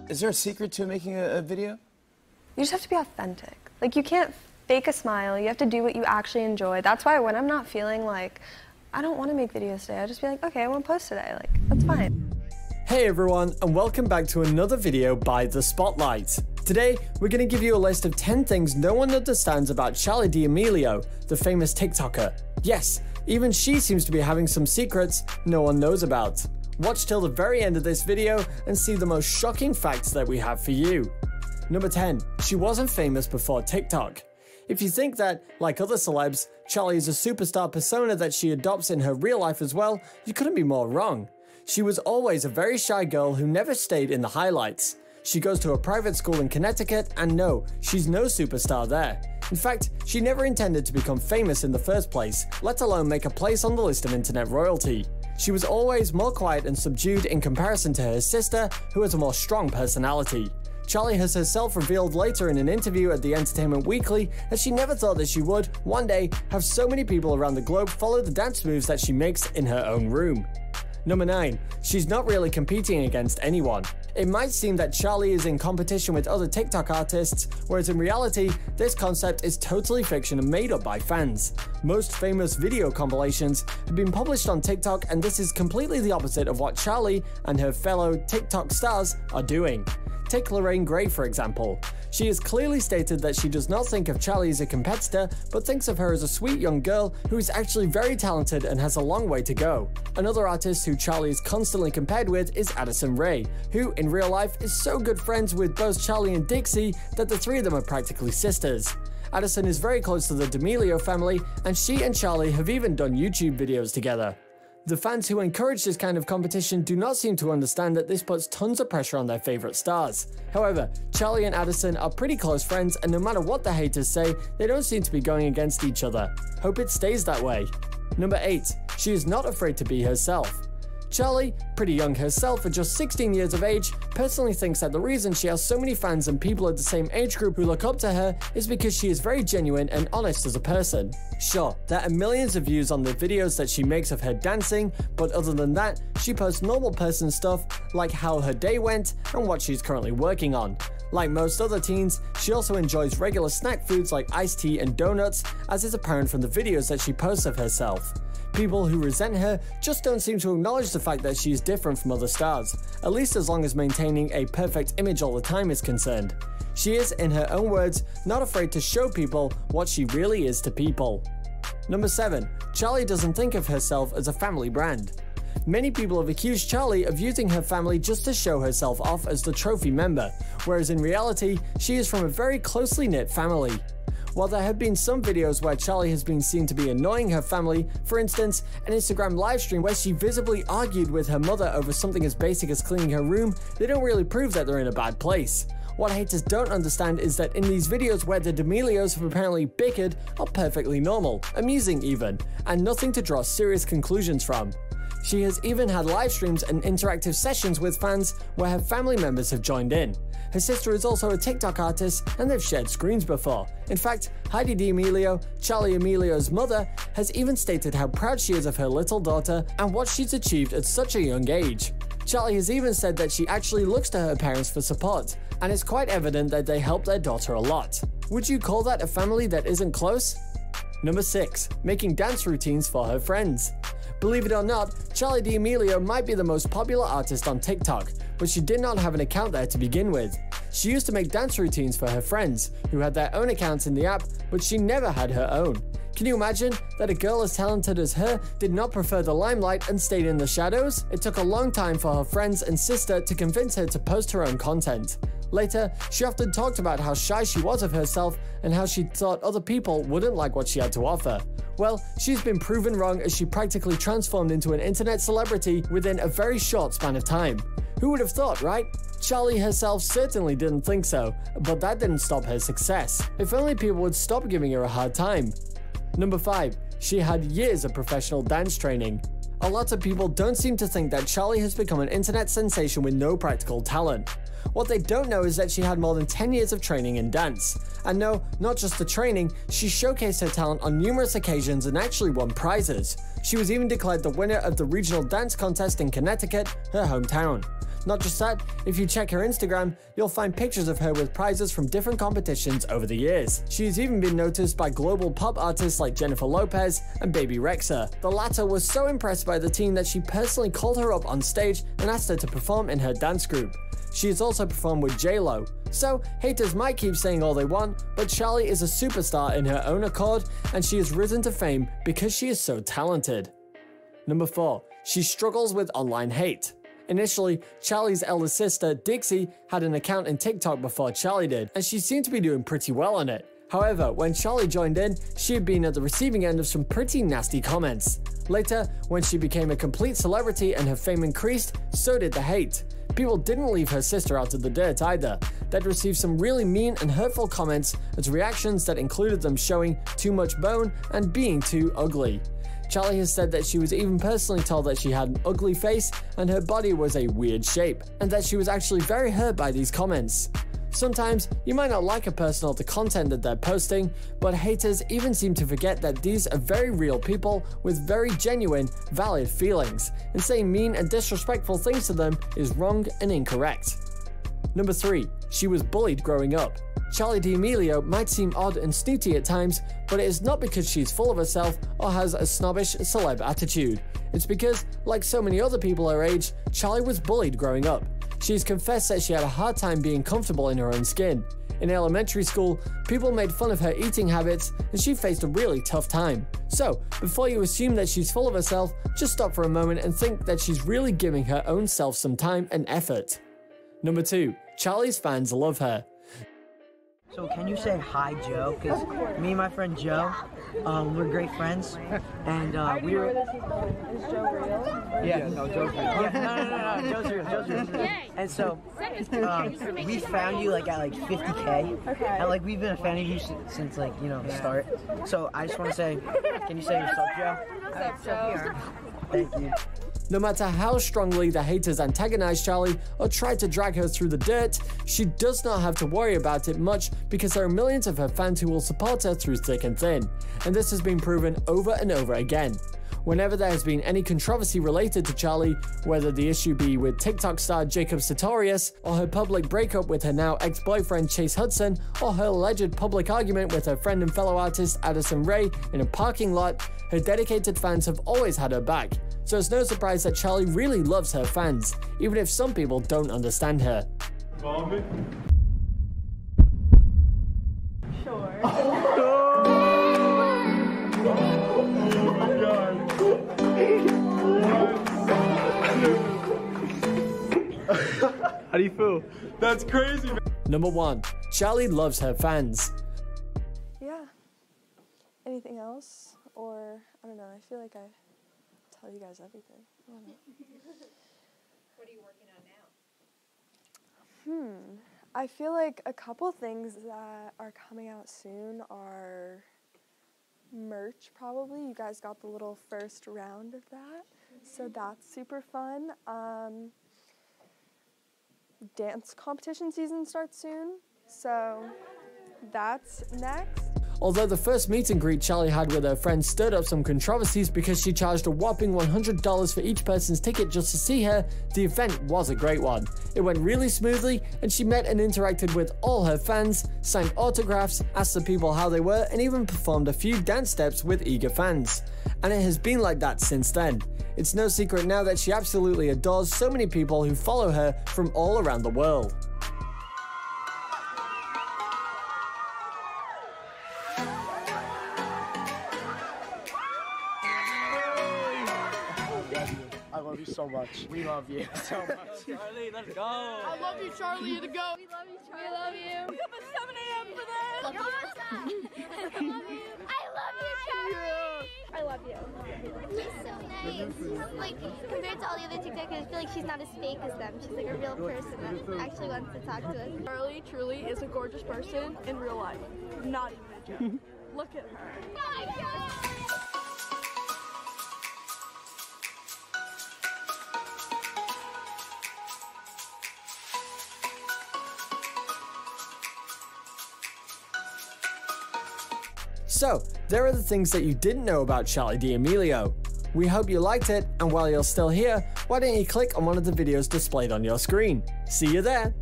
Is there a secret to making a video? You just have to be authentic. Like, you can't fake a smile. You have to do what you actually enjoy. That's why when I'm not feeling like, I don't want to make videos today, I just be like, okay, I won't post today. Like, that's fine. Hey everyone, and welcome back to another video by The Spotlight. Today, we're going to give you a list of 10 things no one understands about Charli D'Amelio, the famous TikToker. Yes, even she seems to be having some secrets no one knows about. Watch till the very end of this video and see the most shocking facts that we have for you. Number 10. She wasn't famous before TikTok. If you think that, like other celebs, Charli is a superstar persona that she adopts in her real life as well, you couldn't be more wrong. She was always a very shy girl who never stayed in the highlights. She goes to a private school in Connecticut, and no, she's no superstar there. In fact, she never intended to become famous in the first place, let alone make a place on the list of internet royalty. She was always more quiet and subdued in comparison to her sister, who has a more strong personality. Charli has herself revealed later in an interview at the Entertainment Weekly that she never thought that she would, one day, have so many people around the globe follow the dance moves that she makes in her own room. Number 9. She's not really competing against anyone. It might seem that Charli is in competition with other TikTok artists, whereas in reality, this concept is totally fiction and made up by fans. Most famous video compilations have been published on TikTok, and this is completely the opposite of what Charli and her fellow TikTok stars are doing. Take Lorraine Gray, for example. She has clearly stated that she does not think of Charli as a competitor, but thinks of her as a sweet young girl who is actually very talented and has a long way to go. Another artist who Charli is constantly compared with is Addison, who in real life is so good friends with both Charli and Dixie that the three of them are practically sisters. Addison is very close to the D'Amelio family, and she and Charli have even done YouTube videos together. The fans who encourage this kind of competition do not seem to understand that this puts tons of pressure on their favorite stars. However, Charli and Addison are pretty close friends, and no matter what the haters say, they don't seem to be going against each other. Hope it stays that way. Number 8. She is not afraid to be herself. Charli, pretty young herself at just 16 years of age, personally thinks that the reason she has so many fans and people at the same age group who look up to her is because she is very genuine and honest as a person. Sure, there are millions of views on the videos that she makes of her dancing, but other than that, she posts normal person stuff like how her day went and what she's currently working on. Like most other teens, she also enjoys regular snack foods like iced tea and donuts, as is apparent from the videos that she posts of herself. People who resent her just don't seem to acknowledge the fact that she is different from other stars, at least as long as maintaining a perfect image all the time is concerned. She is, in her own words, not afraid to show people what she really is to people. Number 7. Charli doesn't think of herself as a family brand. Many people have accused Charli of using her family just to show herself off as the trophy member, whereas in reality, she is from a very closely knit family. While there have been some videos where Charli has been seen to be annoying her family, for instance, an Instagram livestream where she visibly argued with her mother over something as basic as cleaning her room, they don't really prove that they're in a bad place. What haters don't understand is that in these videos where the D'Amelios have apparently bickered are perfectly normal, amusing even, and nothing to draw serious conclusions from. She has even had live streams and interactive sessions with fans where her family members have joined in. Her sister is also a TikTok artist, and they've shared screens before. In fact, Heidi D'Amelio, Charli Amelio's mother, has even stated how proud she is of her little daughter and what she's achieved at such a young age. Charli has even said that she actually looks to her parents for support, and it's quite evident that they help their daughter a lot. Would you call that a family that isn't close? Number 6. Making dance routines for her friends. Believe it or not, Charli D'Amelio might be the most popular artist on TikTok, but she did not have an account there to begin with. She used to make dance routines for her friends, who had their own accounts in the app, but she never had her own. Can you imagine that a girl as talented as her did not prefer the limelight and stayed in the shadows? It took a long time for her friends and sister to convince her to post her own content. Later, she often talked about how shy she was of herself and how she thought other people wouldn't like what she had to offer. Well, she's been proven wrong as she practically transformed into an internet celebrity within a very short span of time. Who would have thought, right? Charli herself certainly didn't think so, but that didn't stop her success. If only people would stop giving her a hard time. Number 5. She had years of professional dance training. A lot of people don't seem to think that Charli has become an internet sensation with no practical talent. What they don't know is that she had more than 10 years of training in dance. And no, not just the training, she showcased her talent on numerous occasions and actually won prizes. She was even declared the winner of the regional dance contest in Connecticut, her hometown. Not just that, if you check her Instagram, you'll find pictures of her with prizes from different competitions over the years. She has even been noticed by global pop artists like Jennifer Lopez and Baby Rexha. The latter was so impressed by the teen that she personally called her up on stage and asked her to perform in her dance group. She has also performed with J-Lo. So, haters might keep saying all they want, but Charli is a superstar in her own accord, and she has risen to fame because she is so talented. Number 4. She struggles with online hate. Initially, Charli's elder sister, Dixie, had an account in TikTok before Charli did, and she seemed to be doing pretty well on it. However, when Charli joined in, she had been at the receiving end of some pretty nasty comments. Later, when she became a complete celebrity and her fame increased, so did the hate. People didn't leave her sister out of the dirt either. They'd received some really mean and hurtful comments as reactions that included them showing too much bone and being too ugly. Charli has said that she was even personally told that she had an ugly face and her body was a weird shape, and that she was actually very hurt by these comments. Sometimes, you might not like a person or the content that they're posting, but haters even seem to forget that these are very real people with very genuine, valid feelings, and saying mean and disrespectful things to them is wrong and incorrect. Number 3. She was bullied growing up. Charli D'Amelio might seem odd and snooty at times, but it is not because she's full of herself or has a snobbish celeb attitude. It's because, like so many other people her age, Charli was bullied growing up. She's confessed that she had a hard time being comfortable in her own skin. In elementary school, people made fun of her eating habits and she faced a really tough time. So, before you assume that she's full of herself, just stop for a moment and think that she's really giving her own self some time and effort. Number 2. Charli's fans love her. So can you say hi, Joe? Because me and my friend Joe, we're great friends, and we were. Is Joe real? Yeah, no, Joe's real. Yeah, no, Joe's real. And so we found you like at like 50K, Okay. and like we've been a fan of you since like the start. So I just want to say, can you say what's up, Joe? What's up, Joe? Thank you. No matter how strongly the haters antagonize Charli or try to drag her through the dirt, she does not have to worry about it much because there are millions of her fans who will support her through thick and thin, and this has been proven over and over again. Whenever there has been any controversy related to Charli, whether the issue be with TikTok star Jacob Sartorius, or her public breakup with her now ex-boyfriend Chase Hudson, or her alleged public argument with her friend and fellow artist Addison in a parking lot, her dedicated fans have always had her back. So it's no surprise that Charli really loves her fans, even if some people don't understand her. Vomit. Sure. How do you feel? That's crazy, man. Number 1. Charli loves her fans. Yeah. Anything else? Or, I don't know, I feel like I tell you guys everything. I don't know. What are you working on now? I feel like a couple things that are coming out soon are merch, probably. You guys got the little first round of that, so that's super fun. Dance competition season starts soon, so that's next. Although the first meet and greet Charli had with her friends stirred up some controversies because she charged a whopping $100 for each person's ticket just to see her, the event was a great one. It went really smoothly and she met and interacted with all her fans, signed autographs, asked the people how they were, and even performed a few dance steps with eager fans. And it has been like that since then. It's no secret now that she absolutely adores so many people who follow her from all around the world. I love you so much. We love you so much. Charli, let's go. I love you, Charli. You to go. We love you, Charli. We love you. Wake up at 7 a.m. for this. Love you. I love you, Charli. I love you. She's so nice. Like, compared to all the other TikTokers, I feel like she's not as fake as them. She's like a real person that actually wants to talk to us. Charli truly is a gorgeous person in real life. Not even a joke. Look at her. Oh my God. So, there are the things that you didn't know about Charli D'Amelio. We hope you liked it, and while you're still here, why don't you click on one of the videos displayed on your screen? See you there!